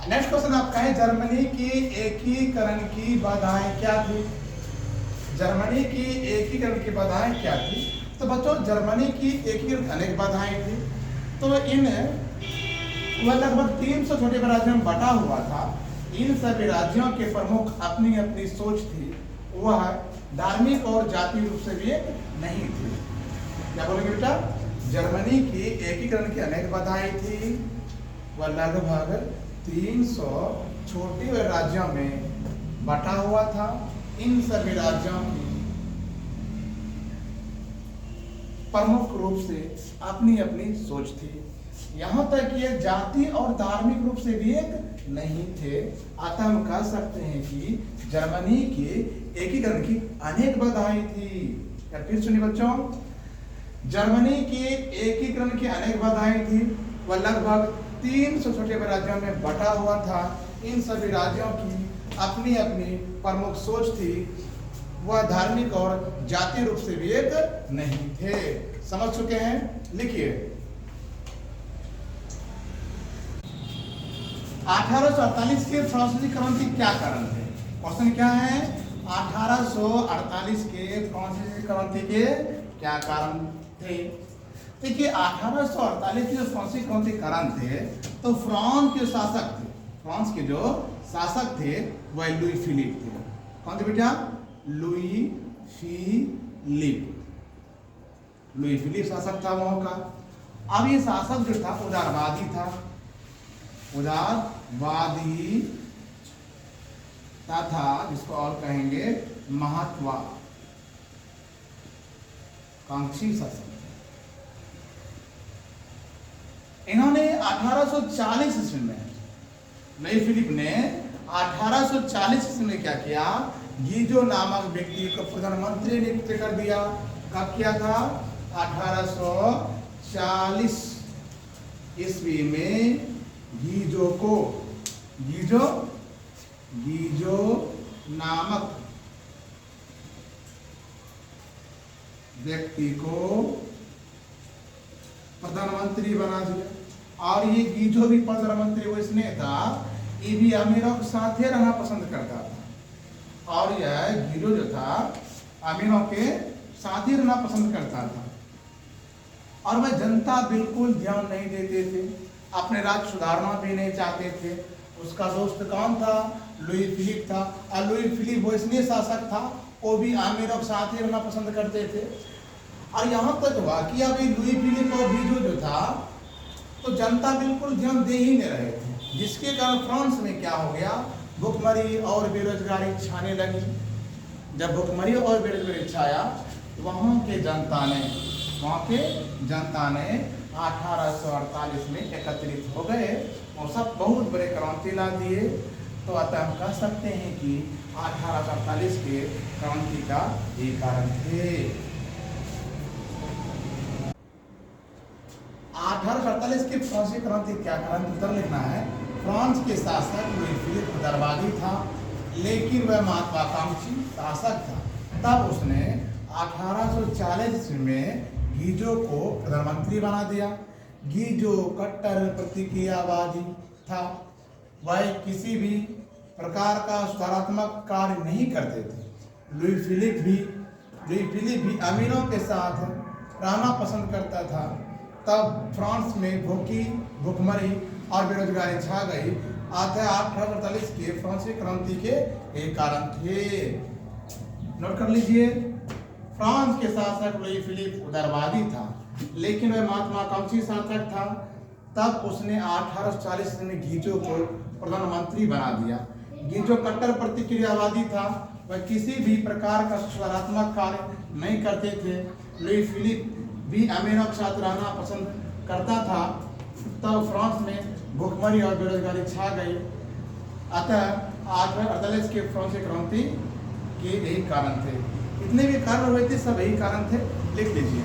Next question आपका है, Germany की एकीकरण की बाधाएं क्या थी? जर्मनी की एकीकरण की बाधाएं क्या थी? तो बच्चों, जर्मनी की एकीकरण अनेक बाधाएं थी। तो वह लगभग 300 छोटे बड़े राज्यों में बटा हुआ था। इन सभी राज्यों के प्रमुख अपनी अपनी सोच थी, वह धार्मिक और जातीय रूप से भी एक नहीं थी। क्या बोलेंगे बेटा? जर्मनी की एकीकरण की अनेक बाधाएं थी। वह लगभग 300 छोटे राज्यों में बटा हुआ था। इन सभी राज्यों की प्रमुख रूप से अपनी अपनी सोच थी। यहाँ तक कि ये जाति और धार्मिक रूप से भी एक नहीं थे। अतः हम कह सकते हैं कि जर्मनी के एकीकरण की अनेक बाधाएं थी। क्या फिर सुनिए बच्चों, जर्मनी के एकीकरण की अनेक बाधाएं थी। वह लगभग 300 छोटे राज्यों में बटा हुआ था। इन सभी राज्यों की अपनी अपनी प्रमुख सोच थी। वह धार्मिक और जातीय रूप से भी एक नहीं थे। समझ चुके हैं? लिखिए, 1848 के फ्रांसीसी क्रांति क्या कारण थे? क्वेश्चन क्या है? 1848 के फ्रांसीसी क्रांति के क्या कारण थे? देखिए, 1848 के जो फ्रांसीसी क्रांति कारण थे, तो फ्रांस के शासक थे, फ्रांस के जो शासक थे वह लुई फिलिप थे। कौन थे बेटा? Louis Philippe. लुई फिलिप शासक था वहां का। अब ये शासक जो था उदारवादी था, उदारवादी तथा जिसको और कहेंगे महत्वाकांक्षी शासक। इन्होंने 1840 ईस्वी में, लुई फिलिप ने 1840 ईस्वी में क्या किया? गीजो नामक व्यक्ति को प्रधानमंत्री नियुक्त कर दिया। कब किया था? 1840 ईस्वी में गीजो को, गीजो नामक व्यक्ति को प्रधानमंत्री बना दिया। और ये गीजो भी प्रधानमंत्री वो इसने था, ये भी अमीरों के साथ ही रहना पसंद करता था। और यह गीजो जो था अमीरों के साथ ही रहना पसंद करता था। और वह जनता बिल्कुल ध्यान नहीं देते थे, अपने राज्य सुधारना भी नहीं चाहते थे। उसका दोस्त कौन था? लुई फिलिप था। और लुई फिलिप वो इसलिए शासक था, वो भी अमीरों के साथ ही रहना पसंद करते थे। और यहाँ तक हुआ कि अभी लुई फिलिप और गीजो जो था, तो जनता बिल्कुल ध्यान दे ही नहीं रहे थे, जिसके कारण फ्रांस में क्या हो गया? भुखमरी और बेरोजगारी छाने लगी। जब भुखमरी और बेरोजगारी छाया, वहाँ के जनता ने 1848 में एकत्रित हो गए और सब बहुत बड़े क्रांति ला दिए। तो अतः हम कह सकते हैं कि 1848 के क्रांति का ये कारण थे। 1848 के फ्रांसीसी क्रांति क्या कारण? उत्तर लिखना है। फ्रांस के शासक लुई फिलिप उदारवादी था, लेकिन वह महत्वाकांक्षी शासक था। तब उसने 1840 में गीजो को प्रधानमंत्री बना दिया। गीजो कट्टर प्रतिक्रियावादी था। वह किसी भी प्रकार का सुधारात्मक कार्य नहीं करते थे। लुई फिलिप भी अमीरों के साथ रहना पसंद करता था। तब फ्रांस में भूखमरी और बेरोजगारी छा गई। 1848 के फ्रांसीसी क्रांति के एक कारण थे। नोट कर लीजिए, फ्रांस के शासक लुई फिलिप उदारवादी था, लेकिन वह महत्वाकांक्षी शासक था। तब उसने 1840 में गीजो को प्रधानमंत्री बना दिया। गीजो कट्टर प्रतिक्रियावादी था। वह किसी भी प्रकार का सुधारात्मक कार्य नहीं करते थे। लुई फिलिप भी अमीरों के साथ रहना पसंद करता था। तब फ्रांस में भुखमरी और बेरोजगारी छा गई। अतः 1848 के फ्रांसीसी क्रांति के यही कारण थे। इतने भी कारण हुए थे, सब यही कारण थे। लिख लीजिए।